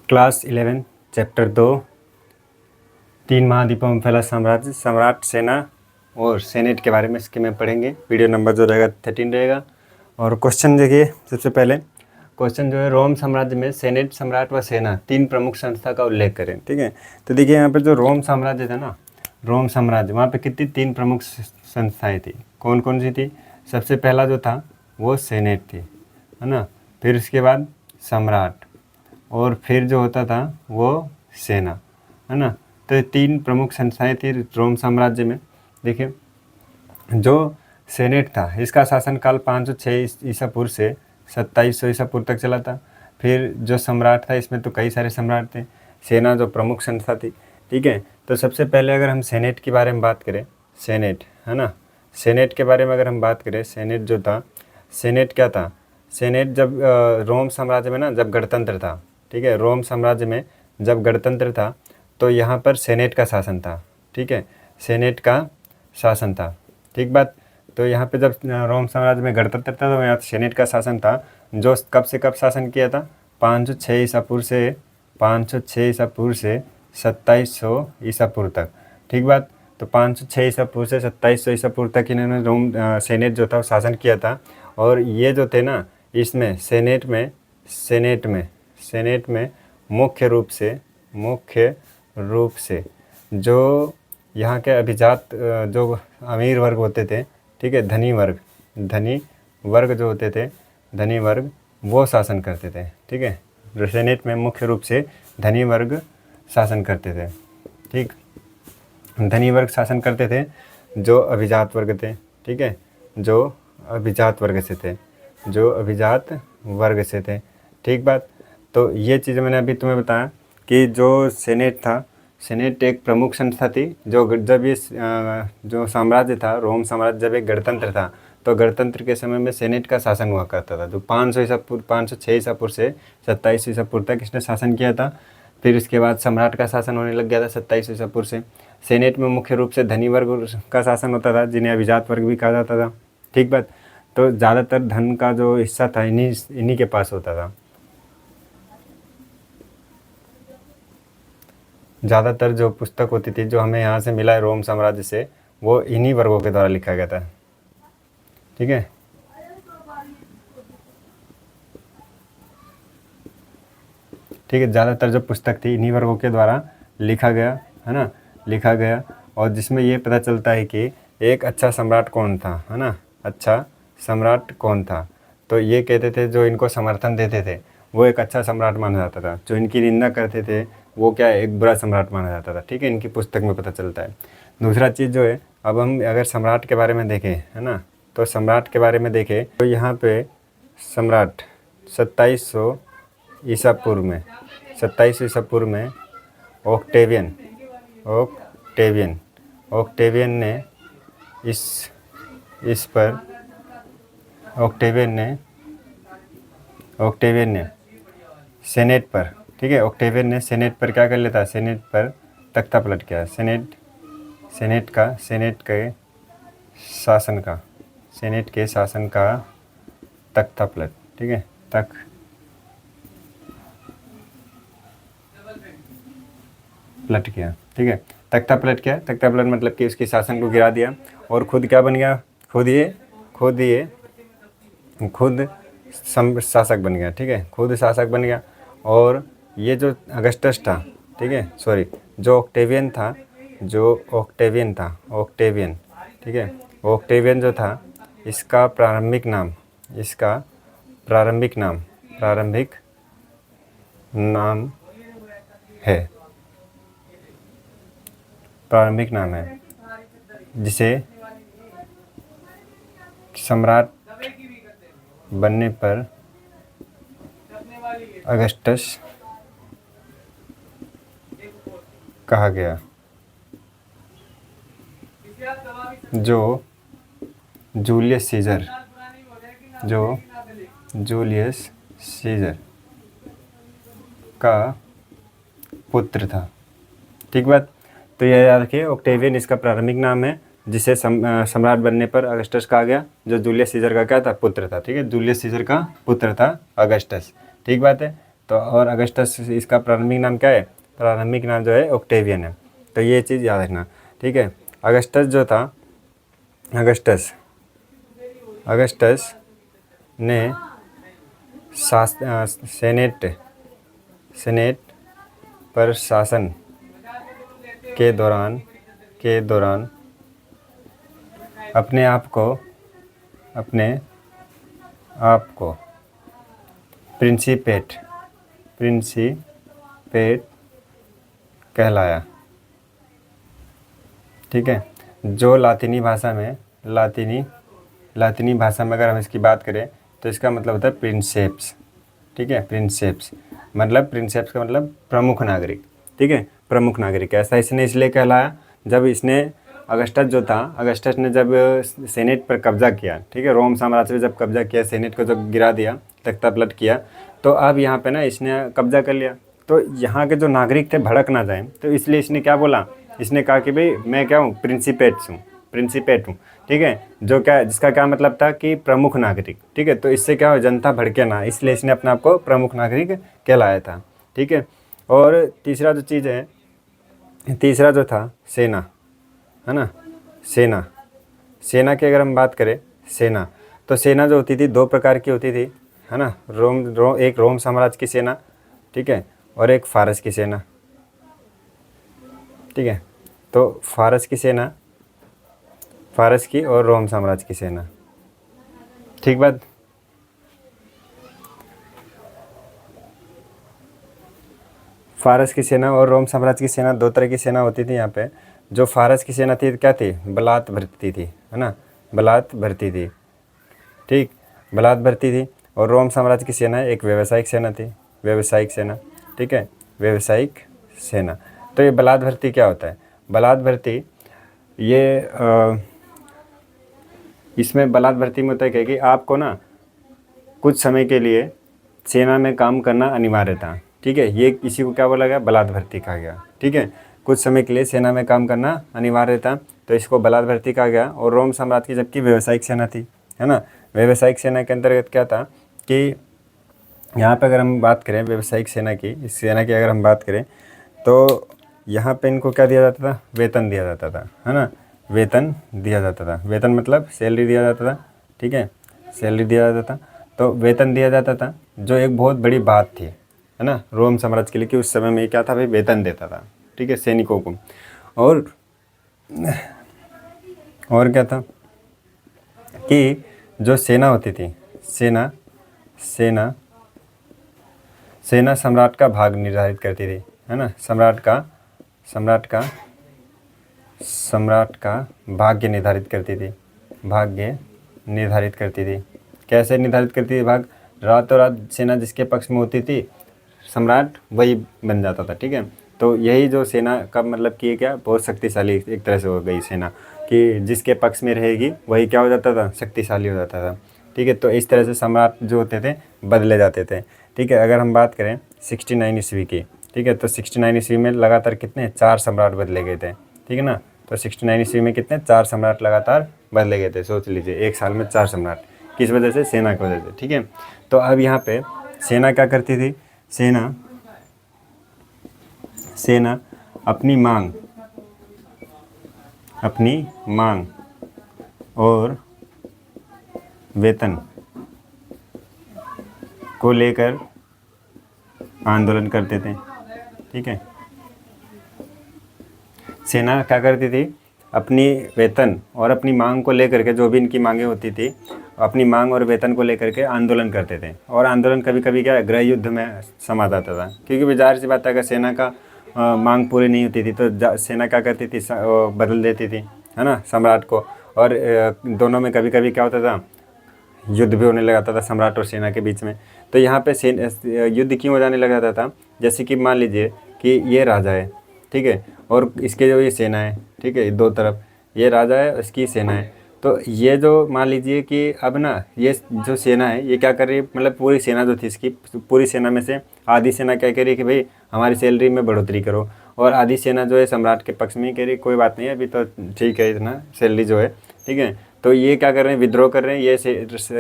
Class 11 chapter 2 तीन महाद्वीपों में फैला साम्राज्य, सम्राट, सेना और सेनेट के बारे में इसके में पढ़ेंगे। वीडियो नंबर जो रहेगा 13 रहेगा। और क्वेश्चन देखिए, सबसे पहले क्वेश्चन जो है, रोम साम्राज्य में सेनेट, सम्राट व सेना तीन प्रमुख संस्था का उल्लेख करें। ठीक है, तो देखिए यहाँ पर जो रोम साम्राज्य था ना, रोम साम्राज्य, वहाँ पे कितनी तीन प्रमुख संस्थाएं थी। कौन कौन सी थी? सबसे पहला जो था वो सेनेट थी, है ना। फिर उसके बाद सम्राट, और फिर जो होता था वो सेना, है ना। तो ये तीन प्रमुख संस्थाएं थी रोम साम्राज्य में। देखिए, जो सेनेट था इसका शासनकाल 506 ईसा पूर्व से 2700 ईसा पूर्व तक चला था। फिर जो सम्राट था, इसमें तो कई सारे सम्राट थे। सेना जो प्रमुख संस्था थी, ठीक है। तो सबसे पहले अगर हम सेनेट के बारे में बात करें, सेनेट, है ना, सेनेट के बारे में अगर हम बात करें, सेनेट जो था, सेनेट क्या था? सेनेट जब रोम साम्राज्य में ना, जब गणतंत्र था, ठीक है, रोम साम्राज्य में जब गणतंत्र था तो यहाँ पर सेनेट का शासन था। ठीक है, सेनेट का शासन था, ठीक बात। तो यहाँ पे जब रोम साम्राज्य में गणतंत्र था तो यहाँ सेनेट का शासन था, जो कब से कब शासन किया था? 506 ईसा पूर्व से 506 ईसा पूर्व से 2700 ईसा पूर्व तक, ठीक बात। तो 506 ईसा पूर्व से 2700 ईसा पूर्व तक इन्होंने रोम सेनेट जो था वो शासन किया था। और ये जो थे ना, इसमें सेनेट में मुख्य रूप से जो यहाँ के अभिजात जो अमीर वर्ग होते थे, ठीक है, धनी वर्ग जो होते थे, धनी वर्ग, वो शासन करते थे। ठीक है, सेनेट में मुख्य रूप से धनी वर्ग शासन करते थे। ठीक, धनी वर्ग शासन करते थे, जो अभिजात वर्ग थे, ठीक है, जो अभिजात वर्ग से थे, ठीक बात। तो ये चीज़ मैंने अभी तुम्हें बताया कि जो सेनेट था, सेनेट एक प्रमुख संस्था थी। जो जब ये जो साम्राज्य था, रोम साम्राज्य, जब एक गणतंत्र था तो गणतंत्र के समय में सेनेट का शासन हुआ करता था, जो 506 ईसा पूर्व से 27 ईसा पूर्व तक इसने शासन किया था। फिर इसके बाद सम्राट का शासन होने लग गया था 27 ईसा पूर्व से। सेनेट में मुख्य रूप से धनी वर्ग का शासन होता था, जिन्हें अभिजात वर्ग भी कहा जाता था, ठीक बात। तो ज़्यादातर धन का जो हिस्सा था इन्हीं के पास होता था। ज़्यादातर जो पुस्तक होती थी, जो हमें यहाँ से मिला है रोम साम्राज्य से, वो इन्हीं वर्गों के द्वारा लिखा गया था, ठीक है। ठीक है, ज़्यादातर जो पुस्तक थी इन्हीं वर्गों के द्वारा लिखा गया, है ना, लिखा गया। और जिसमें ये पता चलता है कि एक अच्छा सम्राट कौन था, है ना, अच्छा सम्राट कौन था। तो ये कहते थे, जो इनको समर्थन देते थे वो एक अच्छा सम्राट माना जाता था, जो इनकी निंदा करते थे वो क्या है, एक बुरा सम्राट माना जाता था। ठीक है, इनकी पुस्तक में पता चलता है। दूसरा चीज़ जो है, अब हम अगर सम्राट के बारे में देखें, है ना, तो सम्राट के बारे में देखें तो यहाँ पे सम्राट 2700 ईसा पूर्व में, 27 ईसा पूर्व में ओक्टेवियन ने ओक्टेवियन ने सेनेट पर, ठीक है, ओक्टेवियन ने सेनेट पर क्या कर लेता? सेनेट पर तख्ता पलट किया। सेनेट के शासन का तख्ता पलट, ठीक है, पलट किया, ठीक है, तख्ता पलट किया। तख्ता पलट मतलब कि उसके शासन को गिरा दिया और खुद क्या बन गया? खुद शासक बन गया, ठीक है, खुद शासक बन गया। और ये जो अगस्टस था, ठीक है, सॉरी, जो ओक्टेवियन था, ठीक है, ओक्टेवियन जो था, इसका प्रारंभिक नाम है, जिसे सम्राट बनने पर अगस्टस कहा गया, जो जूलियस सीजर का पुत्र था, ठीक बात। तो यह याद रखिए, ओक्टेवियन इसका प्रारंभिक नाम है, जिसे सम्राट बनने पर अगस्टस कहा गया, जो जूलियस सीजर का क्या था? पुत्र था, ठीक है, जूलियस सीजर का पुत्र था अगस्टस, ठीक बात है। तो और अगस्टस इसका प्रारंभिक नाम क्या है? प्रारंभिक नाम जो है ऑक्टेवियन है। तो ये चीज़ याद रखना, ठीक है। अगस्टस जो था, अगस्टस ने सेनेट पर शासन के दौरान अपने आप को प्रिंसिपेट कहलाया, ठीक है। जो लातीनी भाषा में अगर हम इसकी बात करें तो इसका मतलब होता है प्रिंसेप्स, ठीक है। प्रिंसेप्स का मतलब प्रमुख नागरिक, ठीक है। प्रमुख नागरिक ऐसा इसने इसलिए कहलाया जब इसने अगस्टस ने जब सेनेट पर कब्जा किया, ठीक है। रोम साम्राज्य पे जब कब्जा किया, सेनेट को जब गिरा दिया, तख्ता पलट किया, तो अब यहाँ पे ना इसने कब्जा कर लिया। तो यहाँ के जो नागरिक थे भड़क ना जाए, तो इसलिए इसने क्या बोला? इसने कहा कि भाई मैं क्या हूँ? प्रिंसिपेट हूँ, ठीक है। जिसका क्या मतलब था कि प्रमुख नागरिक, ठीक है। तो इससे क्या हो, जनता भड़के ना, इसलिए इसने अपने आप को प्रमुख नागरिक कहलाया था, ठीक है। और तीसरा जो था सेना, है ना। सेना की अगर हम बात करें, तो सेना जो होती थी 2 प्रकार की होती थी, है ना। एक रोम साम्राज्य की सेना, ठीक है, और एक फारस की सेना, ठीक है। तो फारस की और रोम साम्राज्य की सेना, ठीक बात। फारस की सेना और रोम साम्राज्य की सेना 2 तरह की सेना होती थी यहाँ पे। जो फारस की सेना थी क्या थी? बलात् भरती थी, है ना। बलात् भरती थी, ठीक, बलात् भरती थी। और रोम साम्राज्य की सेना एक व्यावसायिक सेना थी, ठीक है, व्यावसायिक सेना। तो ये बलात् भरती क्या होता है? बलात् भरती ये इसमें बलात् भरती में होता है क्या कि आपको ना कुछ समय के लिए सेना में काम करना अनिवार्य था, ठीक है। ये इसी को क्या बोला गया? बलात् भरती कहा गया, ठीक है। कुछ समय के लिए सेना में काम करना अनिवार्य था, तो इसको बलात् भरती कहा गया। और रोम साम्राज्य की जबकि व्यावसायिक सेना थी, है ना। व्यावसायिक सेना के अंतर्गत क्या था कि यहाँ पे अगर हम बात करें व्यावसायिक सेना की, इस सेना की अगर हम बात करें तो यहाँ पे इनको क्या दिया जाता था? वेतन दिया जाता था, है ना। वेतन दिया जाता था, वेतन मतलब सैलरी दिया जाता था, ठीक है, सैलरी दिया जाता था। तो वेतन दिया जाता था, जो एक बहुत बड़ी बात थी, है ना, रोम साम्राज्य के लिए, कि उस समय में क्या था भाई? वेतन देता था, ठीक है, सैनिकों को। और क्या था कि जो सेना होती थी, सेना सम्राट का भाग निर्धारित करती थी, है ना। सम्राट का भाग्य निर्धारित करती थी। कैसे निर्धारित करती थी भाग? रातों रात सेना जिसके पक्ष में होती थी, सम्राट वही बन जाता था, ठीक है। तो यही जो सेना का मतलब कि क्या, बहुत शक्तिशाली एक तरह से हो गई सेना, कि जिसके पक्ष में रहेगी वही क्या हो जाता था? शक्तिशाली हो जाता था, ठीक है। तो इस तरह से सम्राट जो होते थे बदले जाते थे, ठीक है। अगर हम बात करें 69 ईस्वी की, ठीक है, तो 69 ईस्वी में लगातार कितने? 4 सम्राट बदले गए थे, ठीक है ना। तो 69 ईस्वी में कितने? 4 सम्राट लगातार बदले गए थे। सोच लीजिए, एक साल में 4 सम्राट, किस वजह से? सेना की वजह से, ठीक है। तो अब यहाँ पे सेना क्या करती थी? सेना अपनी मांग और वेतन को लेकर आंदोलन करते थे, ठीक है। सेना क्या करती थी? अपनी वेतन और अपनी मांग को लेकर के, जो भी इनकी मांगें होती थी, अपनी मांग और वेतन को लेकर के आंदोलन करते थे। और आंदोलन कभी कभी क्या, गृह युद्ध में समा जाता था, क्योंकि ज़ाहिर सी बात है, अगर सेना का मांग पूरी नहीं होती थी तो सेना क्या करती थी? बदल देती थी, है ना, सम्राट को। और दोनों में कभी कभी क्या होता था? युद्ध भी होने लगा था सम्राट और सेना के बीच में। तो यहाँ पे युद्ध क्यों हो जाने लगा था? जैसे कि मान लीजिए कि ये राजा है, ठीक है, और इसके जो ये सेना है, ठीक है, 2 तरफ ये राजा है और इसकी सेना है। तो ये जो मान लीजिए कि अब ना ये जो सेना है ये क्या कर रही है? मतलब पूरी सेना जो थी, इसकी पूरी सेना में से आधी सेना क्या कह रही है कि भाई हमारी सैलरी में बढ़ोतरी करो, और आधी सेना जो है सम्राट के पक्ष में कह रही है कोई बात नहीं है, अभी तो ठीक है, इतना सैलरी जो है, ठीक है। तो ये क्या कर रहे हैं? विद्रोह कर रहे हैं,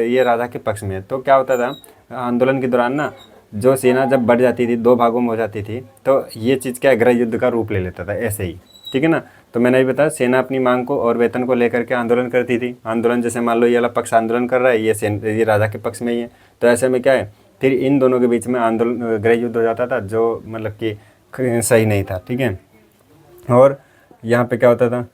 ये राजा के पक्ष में है। तो क्या होता था आंदोलन के दौरान ना, जो सेना जब बढ़ जाती थी, दो भागों में हो जाती थी, तो ये चीज़ क्या गृह युद्ध का रूप ले लेता था ऐसे ही, ठीक है ना। तो मैंने भी बताया सेना अपनी मांग को और वेतन को लेकर के आंदोलन करती थी। आंदोलन जैसे मान लो ये वाला पक्ष आंदोलन कर रहा है, ये राजा के पक्ष में ही है, तो ऐसे में क्या है फिर इन दोनों के बीच में आंदोलन गृह युद्ध हो जाता था, जो मतलब कि सही नहीं था, ठीक है। और यहाँ पे क्या होता था,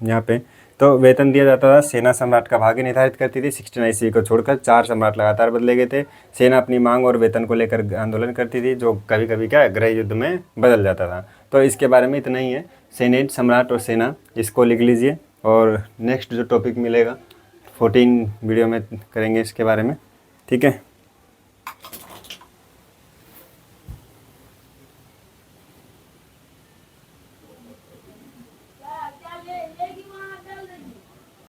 यहाँ पे तो वेतन दिया जाता था, सेना सम्राट का भाग्य निर्धारित करती थी। 69 ईस्वी को छोड़कर 4 सम्राट लगातार बदले गए थे। सेना अपनी मांग और वेतन को लेकर आंदोलन करती थी, जो कभी कभी क्या गृह युद्ध में बदल जाता था। तो इसके बारे में इतना ही है, सेनेट, सम्राट और सेना, इसको लिख लीजिए। और नेक्स्ट जो टॉपिक मिलेगा 14 वीडियो में करेंगे इसके बारे में, ठीक है।